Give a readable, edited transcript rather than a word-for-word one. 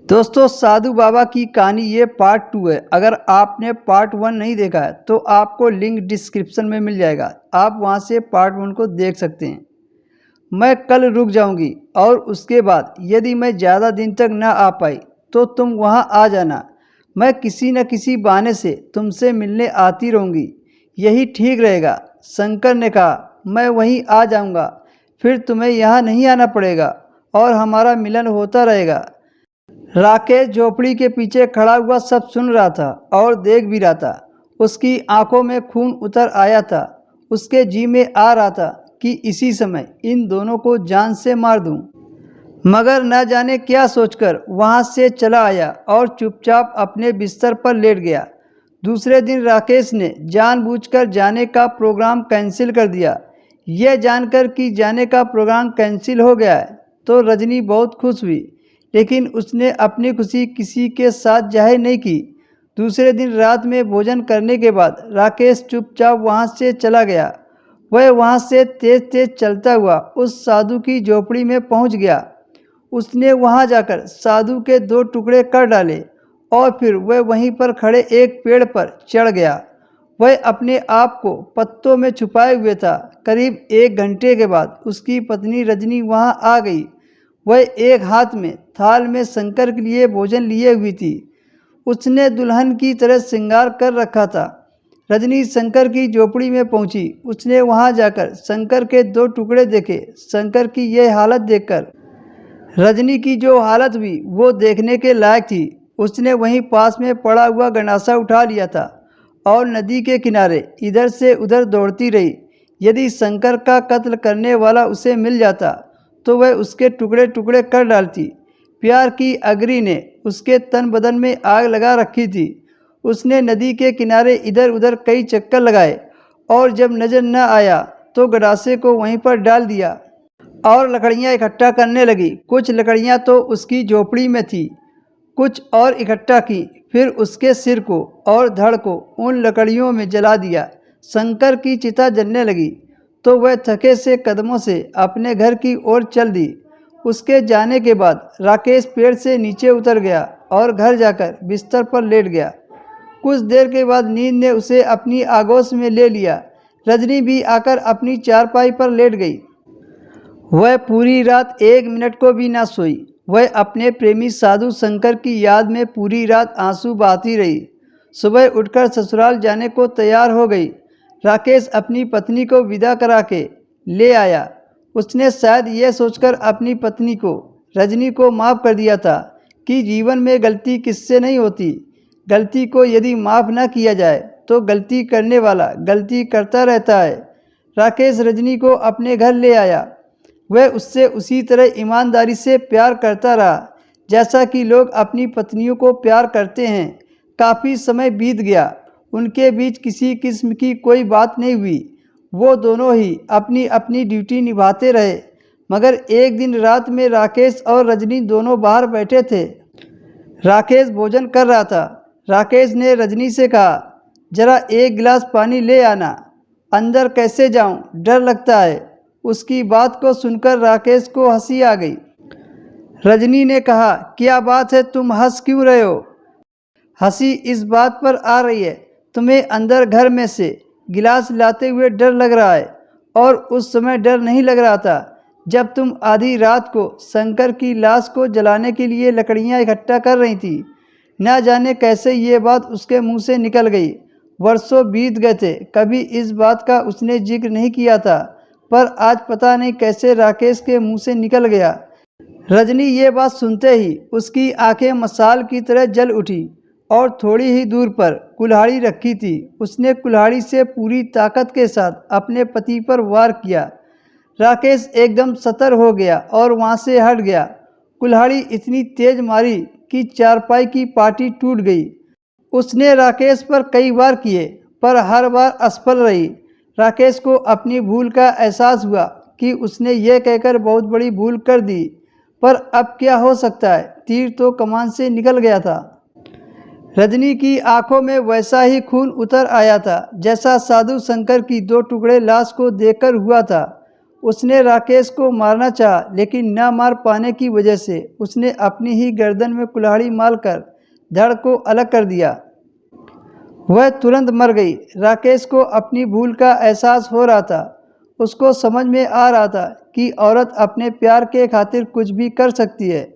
दोस्तों, साधु बाबा की कहानी ये पार्ट 2 है। अगर आपने पार्ट 1 नहीं देखा है तो आपको लिंक डिस्क्रिप्शन में मिल जाएगा, आप वहाँ से पार्ट 1 को देख सकते हैं। मैं कल रुक जाऊंगी और उसके बाद यदि मैं ज़्यादा दिन तक ना आ पाई तो तुम वहाँ आ जाना। मैं किसी न किसी बहाने से तुमसे मिलने आती रहूँगी, यही ठीक रहेगा। शंकर ने कहा, मैं वहीं आ जाऊँगा, फिर तुम्हें यहाँ नहीं आना पड़ेगा और हमारा मिलन होता रहेगा। राकेश झोपड़ी के पीछे खड़ा हुआ सब सुन रहा था और देख भी रहा था। उसकी आंखों में खून उतर आया था। उसके जी में आ रहा था कि इसी समय इन दोनों को जान से मार दूं। मगर न जाने क्या सोचकर वहां से चला आया और चुपचाप अपने बिस्तर पर लेट गया। दूसरे दिन राकेश ने जानबूझकर जाने का प्रोग्राम कैंसिल कर दिया। यह जानकर कि जाने का प्रोग्राम कैंसिल हो गया है तो रजनी बहुत खुश हुई, लेकिन उसने अपनी खुशी किसी के साथ जाहिर नहीं की। दूसरे दिन रात में भोजन करने के बाद राकेश चुपचाप वहां से चला गया। वह वहां से तेज तेज चलता हुआ उस साधु की झोपड़ी में पहुंच गया। उसने वहां जाकर साधु के 2 टुकड़े कर डाले और फिर वह वहीं पर खड़े एक पेड़ पर चढ़ गया। वह अपने आप को पत्तों में छुपाए हुए था। करीब 1 घंटे के बाद उसकी पत्नी रजनी वहां आ गई। वह एक हाथ में थाल में शंकर के लिए भोजन लिए हुई थी। उसने दुल्हन की तरह श्रृंगार कर रखा था। रजनी शंकर की झोपड़ी में पहुंची। उसने वहां जाकर शंकर के 2 टुकड़े देखे। शंकर की यह हालत देखकर रजनी की जो हालत हुई वो देखने के लायक थी। उसने वहीं पास में पड़ा हुआ गंडासा उठा लिया था और नदी के किनारे इधर से उधर दौड़ती रही। यदि शंकर का कत्ल करने वाला उसे मिल जाता तो वह उसके टुकड़े टुकड़े कर डालती। प्यार की अग्नि ने उसके तन बदन में आग लगा रखी थी। उसने नदी के किनारे इधर उधर कई चक्कर लगाए और जब नजर न आया तो गड़ासे को वहीं पर डाल दिया और लकड़ियां इकट्ठा करने लगी। कुछ लकड़ियां तो उसकी झोपड़ी में थी, कुछ और इकट्ठा की। फिर उसके सिर को और धड़ को उन लकड़ियों में जला दिया। शंकर की चिता जलने लगी तो वह थके से कदमों से अपने घर की ओर चल दी। उसके जाने के बाद राकेश पेड़ से नीचे उतर गया और घर जाकर बिस्तर पर लेट गया। कुछ देर के बाद नींद ने उसे अपनी आगोश में ले लिया। रजनी भी आकर अपनी चारपाई पर लेट गई। वह पूरी रात 1 मिनट को भी ना सोई। वह अपने प्रेमी साधु शंकर की याद में पूरी रात आंसू बहाती रही। सुबह उठकर ससुराल जाने को तैयार हो गई। राकेश अपनी पत्नी को विदा करा के ले आया। उसने शायद यह सोचकर अपनी पत्नी को, रजनी को माफ़ कर दिया था कि जीवन में गलती किससे नहीं होती। गलती को यदि माफ़ न किया जाए तो गलती करने वाला गलती करता रहता है। राकेश रजनी को अपने घर ले आया। वह उससे उसी तरह ईमानदारी से प्यार करता रहा जैसा कि लोग अपनी पत्नियों को प्यार करते हैं। काफ़ी समय बीत गया, उनके बीच किसी किस्म की कोई बात नहीं हुई। वो दोनों ही अपनी अपनी ड्यूटी निभाते रहे। मगर एक दिन रात में राकेश और रजनी दोनों बाहर बैठे थे। राकेश भोजन कर रहा था। राकेश ने रजनी से कहा, जरा 1 गिलास पानी ले आना। अंदर कैसे जाऊं, डर लगता है। उसकी बात को सुनकर राकेश को हंसी आ गई। रजनी ने कहा, क्या बात है, तुम हंस क्यों रहे हो? हंसी इस बात पर आ रही है तुम्हें अंदर घर में से गिलास लाते हुए डर लग रहा है, और उस समय डर नहीं लग रहा था जब तुम आधी रात को शंकर की लाश को जलाने के लिए लकड़ियां इकट्ठा कर रही थी। न जाने कैसे ये बात उसके मुंह से निकल गई। वर्षों बीत गए थे, कभी इस बात का उसने जिक्र नहीं किया था, पर आज पता नहीं कैसे राकेश के मुंह से निकल गया। रजनी ये बात सुनते ही उसकी आंखें मसाल की तरह जल उठी और थोड़ी ही दूर पर कुल्हाड़ी रखी थी। उसने कुल्हाड़ी से पूरी ताकत के साथ अपने पति पर वार किया। राकेश एकदम सतर हो गया और वहां से हट गया। कुल्हाड़ी इतनी तेज मारी कि चारपाई की पाटी टूट गई। उसने राकेश पर कई बार किए पर हर बार असफल रही। राकेश को अपनी भूल का एहसास हुआ कि उसने ये कहकर बहुत बड़ी भूल कर दी, पर अब क्या हो सकता है, तीर तो कमान से निकल गया था। रजनी की आंखों में वैसा ही खून उतर आया था जैसा साधु शंकर की 2 टुकड़े लाश को देखकर हुआ था। उसने राकेश को मारना चाहा, लेकिन न मार पाने की वजह से उसने अपनी ही गर्दन में कुल्हाड़ी मारकर धड़ को अलग कर दिया। वह तुरंत मर गई। राकेश को अपनी भूल का एहसास हो रहा था। उसको समझ में आ रहा था कि औरत अपने प्यार के खातिर कुछ भी कर सकती है।